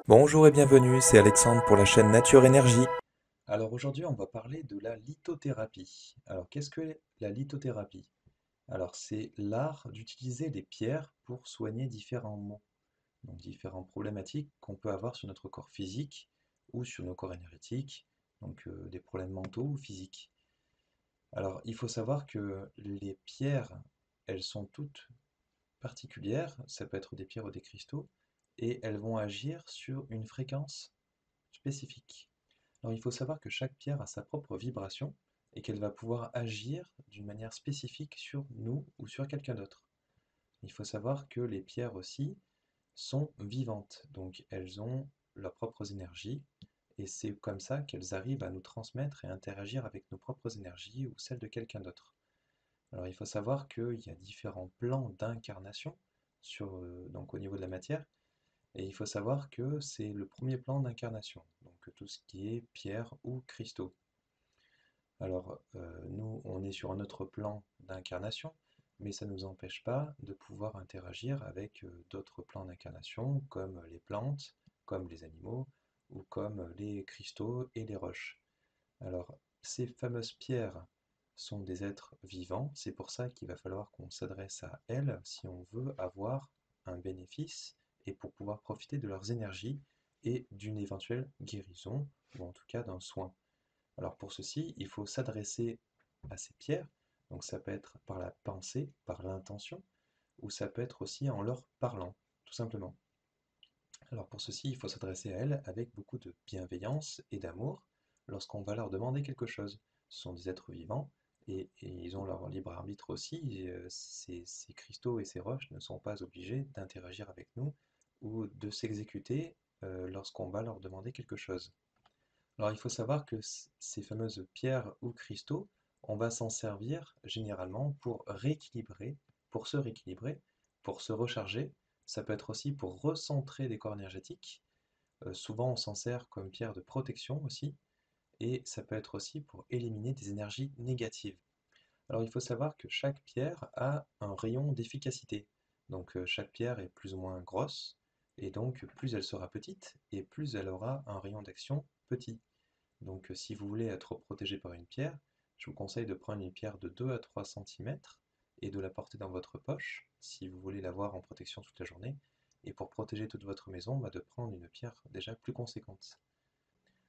Bonjour et bienvenue, c'est Alexandre pour la chaîne Nature Énergie. Alors aujourd'hui, on va parler de la lithothérapie. Alors qu'est-ce que la lithothérapie? Alors c'est l'art d'utiliser les pierres pour soigner différents maux, donc différentes problématiques qu'on peut avoir sur notre corps physique ou sur nos corps énergétiques, donc des problèmes mentaux ou physiques. Alors il faut savoir que les pierres, elles sont toutes particulières, ça peut être des pierres ou des cristaux, et elles vont agir sur une fréquence spécifique. Alors il faut savoir que chaque pierre a sa propre vibration et qu'elle va pouvoir agir d'une manière spécifique sur nous ou sur quelqu'un d'autre. Il faut savoir que les pierres aussi sont vivantes, donc elles ont leurs propres énergies et c'est comme ça qu'elles arrivent à nous transmettre et interagir avec nos propres énergies ou celles de quelqu'un d'autre. Alors il faut savoir qu'il y a différents plans d'incarnation donc au niveau de la matière, et il faut savoir que c'est le premier plan d'incarnation, donc tout ce qui est pierre ou cristaux. Alors nous, on est sur un autre plan d'incarnation, mais ça ne nous empêche pas de pouvoir interagir avec d'autres plans d'incarnation, comme les plantes, comme les animaux, ou comme les cristaux et les roches. Alors, ces fameuses pierres sont des êtres vivants, c'est pour ça qu'il va falloir qu'on s'adresse à elles si on veut avoir un bénéfice et pour pouvoir profiter de leurs énergies et d'une éventuelle guérison, ou en tout cas d'un soin. Alors pour ceci, il faut s'adresser à ces pierres, donc ça peut être par la pensée, par l'intention, ou ça peut être aussi en leur parlant, tout simplement. Alors pour ceci, il faut s'adresser à elles avec beaucoup de bienveillance et d'amour lorsqu'on va leur demander quelque chose. Ce sont des êtres vivants et ils ont leur libre arbitre aussi. Et, ces cristaux et ces roches ne sont pas obligés d'interagir avec nous ou de s'exécuter lorsqu'on va leur demander quelque chose. Alors il faut savoir que ces fameuses pierres ou cristaux, on va s'en servir généralement pour rééquilibrer, pour se rééquilibrer, pour se recharger. Ça peut être aussi pour recentrer des corps énergétiques. Souvent on s'en sert comme pierre de protection aussi. Et ça peut être aussi pour éliminer des énergies négatives. Alors il faut savoir que chaque pierre a un rayon d'efficacité. Donc chaque pierre est plus ou moins grosse. Et donc plus elle sera petite et plus elle aura un rayon d'action petit. Donc si vous voulez être protégé par une pierre, je vous conseille de prendre une pierre de 2 à 3 cm et de la porter dans votre poche si vous voulez l'avoir en protection toute la journée. Et pour protéger toute votre maison, de prendre une pierre déjà plus conséquente.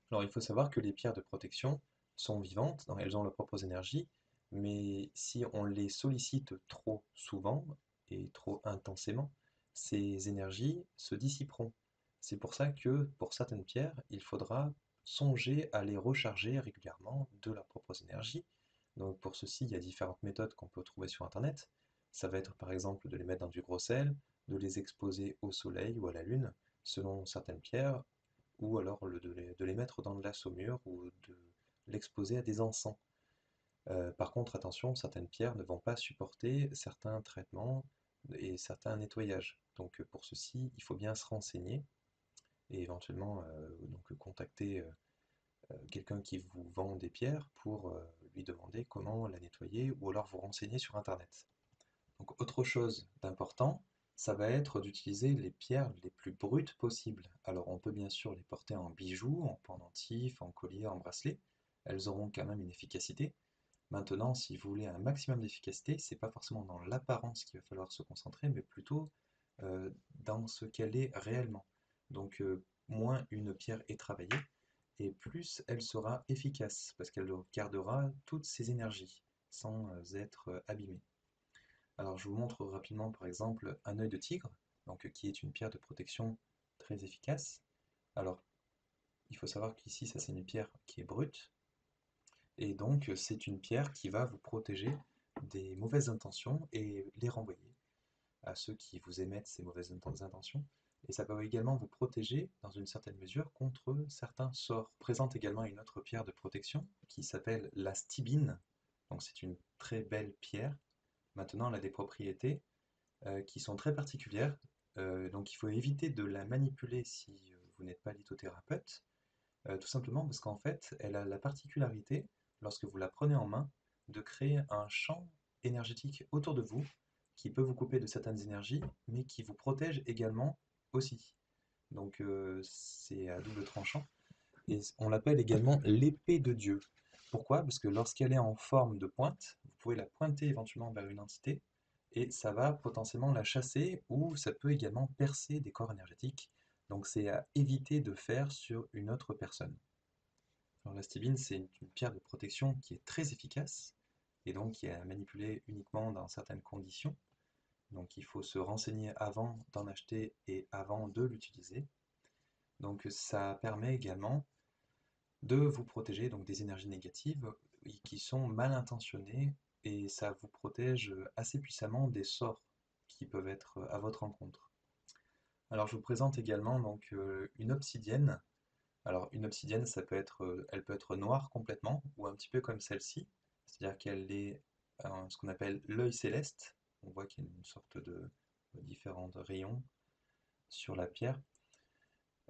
Alors il faut savoir que les pierres de protection sont vivantes, donc elles ont leurs propres énergies, mais si on les sollicite trop souvent et trop intensément, ces énergies se dissiperont. C'est pour ça que pour certaines pierres, il faudra songer à les recharger régulièrement de leurs propres énergies. Donc pour ceci, il y a différentes méthodes qu'on peut trouver sur Internet. Ça va être par exemple de les mettre dans du gros sel, de les exposer au soleil ou à la lune, selon certaines pierres, ou alors de les mettre dans de la saumure ou de l'exposer à des encens. Par contre, attention, certaines pierres ne vont pas supporter certains traitements et certains nettoyages. Donc pour ceci, il faut bien se renseigner et éventuellement donc contacter quelqu'un qui vous vend des pierres pour lui demander comment la nettoyer ou alors vous renseigner sur Internet. Donc autre chose d'important, ça va être d'utiliser les pierres les plus brutes possibles. Alors on peut bien sûr les porter en bijoux, en pendentif, en collier, en bracelet. Elles auront quand même une efficacité. Maintenant, si vous voulez un maximum d'efficacité, c'est pas forcément dans l'apparence qu'il va falloir se concentrer, mais plutôt dans ce qu'elle est réellement. Donc moins une pierre est travaillée, et plus elle sera efficace, parce qu'elle gardera toutes ses énergies sans être abîmée. Alors je vous montre rapidement par exemple un œil de tigre, donc, qui est une pierre de protection très efficace. Alors il faut savoir qu'ici ça c'est une pierre qui est brute, et donc c'est une pierre qui va vous protéger des mauvaises intentions et les renvoyer à ceux qui vous émettent ces mauvaises intentions. Et ça va également vous protéger dans une certaine mesure contre certains sorts. On présente également une autre pierre de protection qui s'appelle la stibine. Donc c'est une très belle pierre. Maintenant elle a des propriétés qui sont très particulières. Donc il faut éviter de la manipuler si vous n'êtes pas lithothérapeute, tout simplement parce qu'en fait, elle a la particularité, lorsque vous la prenez en main, de créer un champ énergétique autour de vous qui peut vous couper de certaines énergies, mais qui vous protège également aussi. Donc c'est à double tranchant. Et on l'appelle également l'épée de Dieu. Pourquoi? Parce que lorsqu'elle est en forme de pointe, vous pouvez la pointer éventuellement vers une entité et ça va potentiellement la chasser ou ça peut également percer des corps énergétiques. Donc c'est à éviter de faire sur une autre personne. Alors la stibine, c'est une pierre de protection qui est très efficace et donc qui est à manipuler uniquement dans certaines conditions. Donc il faut se renseigner avant d'en acheter et avant de l'utiliser. Donc ça permet également de vous protéger donc des énergies négatives qui sont mal intentionnées et ça vous protège assez puissamment des sorts qui peuvent être à votre encontre. Alors je vous présente également donc une obsidienne. Alors une obsidienne, elle peut être noire complètement ou un petit peu comme celle-ci, c'est-à-dire qu'elle est ce qu'on appelle l'œil céleste. On voit qu'il y a une sorte de différents rayons sur la pierre.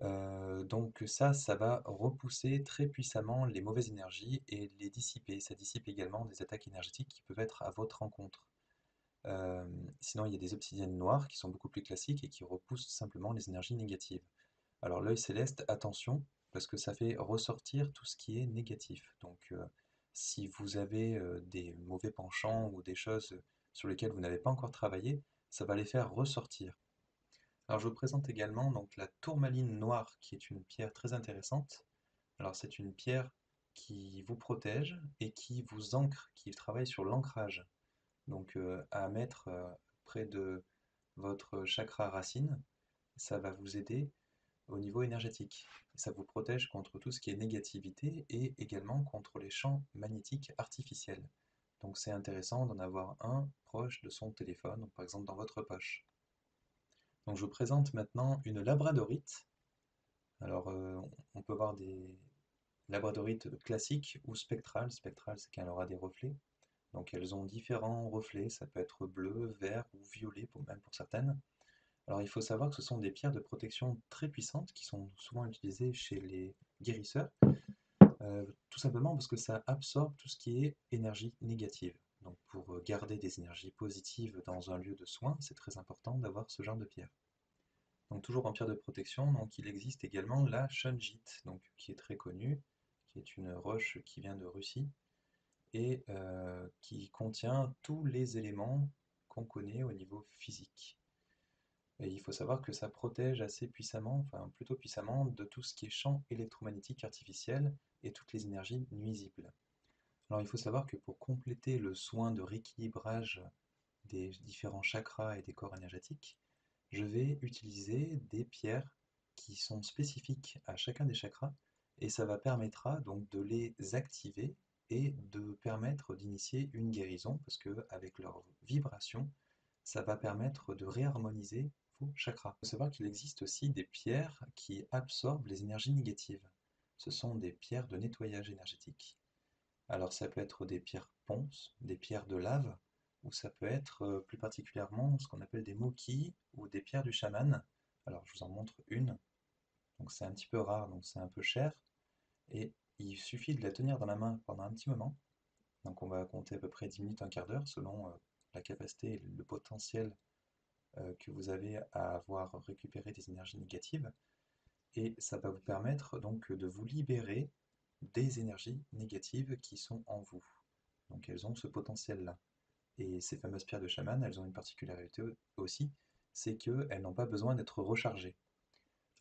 Donc ça va repousser très puissamment les mauvaises énergies et les dissiper. Ça dissipe également des attaques énergétiques qui peuvent être à votre encontre. Sinon, il y a des obsidiennes noires qui sont beaucoup plus classiques et qui repoussent simplement les énergies négatives. Alors l'œil céleste, attention, parce que ça fait ressortir tout ce qui est négatif. Donc si vous avez des mauvais penchants ou des choses sur lesquelles vous n'avez pas encore travaillé, ça va les faire ressortir. Alors je vous présente également donc la tourmaline noire qui est une pierre très intéressante. Alors c'est une pierre qui vous protège et qui vous ancre, qui travaille sur l'ancrage. Donc à mettre près de votre chakra racine, ça va vous aider au niveau énergétique. Ça vous protège contre tout ce qui est négativité et également contre les champs magnétiques artificiels. Donc c'est intéressant d'en avoir un proche de son téléphone, par exemple dans votre poche. Donc je vous présente maintenant une labradorite. Alors on peut voir des labradorites classiques ou spectrales. Spectrales, c'est qu'elle aura des reflets. Donc elles ont différents reflets, ça peut être bleu, vert ou violet même pour certaines. Alors il faut savoir que ce sont des pierres de protection très puissantes qui sont souvent utilisées chez les guérisseurs, tout simplement parce que ça absorbe tout ce qui est énergie négative. Donc pour garder des énergies positives dans un lieu de soins, c'est très important d'avoir ce genre de pierre. Donc toujours en pierre de protection, donc il existe également la shungite, donc qui est très connue, qui est une roche qui vient de Russie et qui contient tous les éléments qu'on connaît au niveau physique. Et il faut savoir que ça protège assez puissamment, enfin plutôt puissamment, de tout ce qui est champ électromagnétique artificiel et toutes les énergies nuisibles. Alors il faut savoir que pour compléter le soin de rééquilibrage des différents chakras et des corps énergétiques, je vais utiliser des pierres qui sont spécifiques à chacun des chakras et ça va permettra donc de les activer et de permettre d'initier une guérison parce que avec leur vibration, ça va permettre de réharmoniser vos chakras. Il faut savoir qu'il existe aussi des pierres qui absorbent les énergies négatives. Ce sont des pierres de nettoyage énergétique. Alors ça peut être des pierres ponces, des pierres de lave, ou ça peut être plus particulièrement ce qu'on appelle des moquis ou des pierres du chaman. Alors je vous en montre une. Donc c'est un petit peu rare, donc c'est un peu cher. Et il suffit de la tenir dans la main pendant un petit moment. Donc on va compter à peu près 10 minutes, un quart d'heure, selon la capacité et le potentiel que vous avez à avoir récupéré des énergies négatives. Et ça va vous permettre donc de vous libérer des énergies négatives qui sont en vous. Donc elles ont ce potentiel-là. Et ces fameuses pierres de chaman, elles ont une particularité aussi, c'est qu'elles n'ont pas besoin d'être rechargées.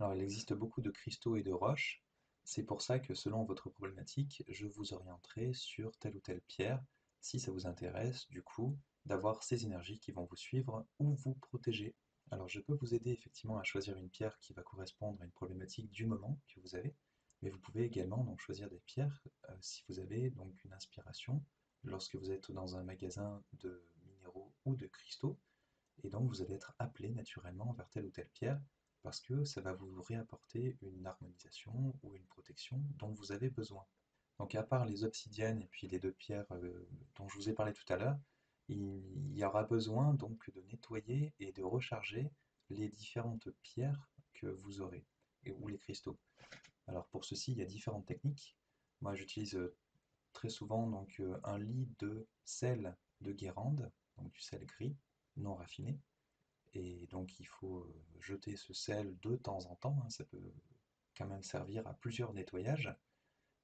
Alors il existe beaucoup de cristaux et de roches, c'est pour ça que selon votre problématique, je vous orienterai sur telle ou telle pierre, si ça vous intéresse, du coup, d'avoir ces énergies qui vont vous suivre ou vous protéger. Alors je peux vous aider effectivement à choisir une pierre qui va correspondre à une problématique du moment que vous avez, mais vous pouvez également donc choisir des pierres si vous avez donc une inspiration lorsque vous êtes dans un magasin de minéraux ou de cristaux, et donc vous allez être appelé naturellement vers telle ou telle pierre parce que ça va vous réapporter une harmonisation ou une protection dont vous avez besoin. Donc à part les obsidiennes et puis les deux pierres dont je vous ai parlé tout à l'heure, il y aura besoin donc de nettoyer et de recharger les différentes pierres que vous aurez, ou les cristaux. Alors pour ceci, il y a différentes techniques. Moi j'utilise très souvent donc un lit de sel de Guérande, donc du sel gris, non raffiné, Et donc il faut jeter ce sel de temps en temps, hein, ça peut quand même servir à plusieurs nettoyages.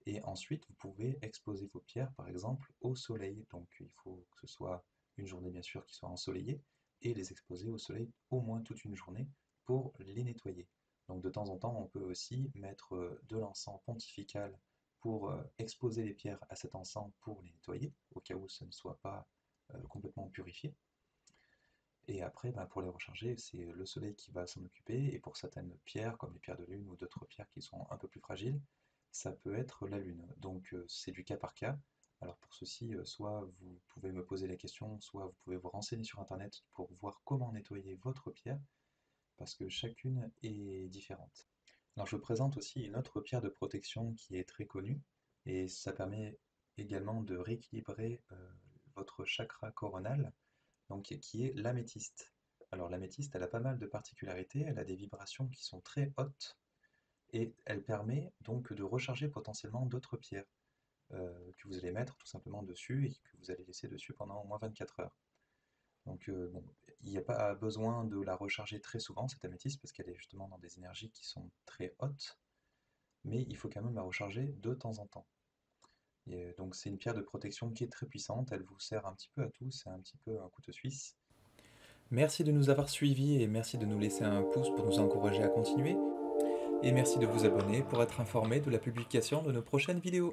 Et ensuite, vous pouvez exposer vos pierres, par exemple, au soleil. Donc il faut que ce soit une journée, bien sûr, qui soit ensoleillée, et les exposer au soleil au moins toute une journée pour les nettoyer. Donc de temps en temps, on peut aussi mettre de l'encens pontifical pour exposer les pierres à cet encens pour les nettoyer, au cas où ça ne soit pas complètement purifié. Et après, ben, pour les recharger, c'est le soleil qui va s'en occuper. Et pour certaines pierres, comme les pierres de lune ou d'autres pierres qui sont un peu plus fragiles, ça peut être la lune. Donc c'est du cas par cas. Alors pour ceci, soit vous pouvez me poser la question, soit vous pouvez vous renseigner sur Internet pour voir comment nettoyer votre pierre, parce que chacune est différente. Alors je vous présente aussi une autre pierre de protection qui est très connue, et ça permet également de rééquilibrer votre chakra coronal, donc qui est l'améthyste. Alors l'améthyste, elle a pas mal de particularités, elle a des vibrations qui sont très hautes, et elle permet donc de recharger potentiellement d'autres pierres que vous allez mettre tout simplement dessus et que vous allez laisser dessus pendant au moins 24 heures. Donc bon, il n'y a pas besoin de la recharger très souvent, cette améthyste, parce qu'elle est justement dans des énergies qui sont très hautes, mais il faut quand même la recharger de temps en temps. Et donc c'est une pierre de protection qui est très puissante, elle vous sert un petit peu à tout, c'est un petit peu un couteau suisse. Merci de nous avoir suivis et merci de nous laisser un pouce pour nous encourager à continuer. Et merci de vous abonner pour être informé de la publication de nos prochaines vidéos.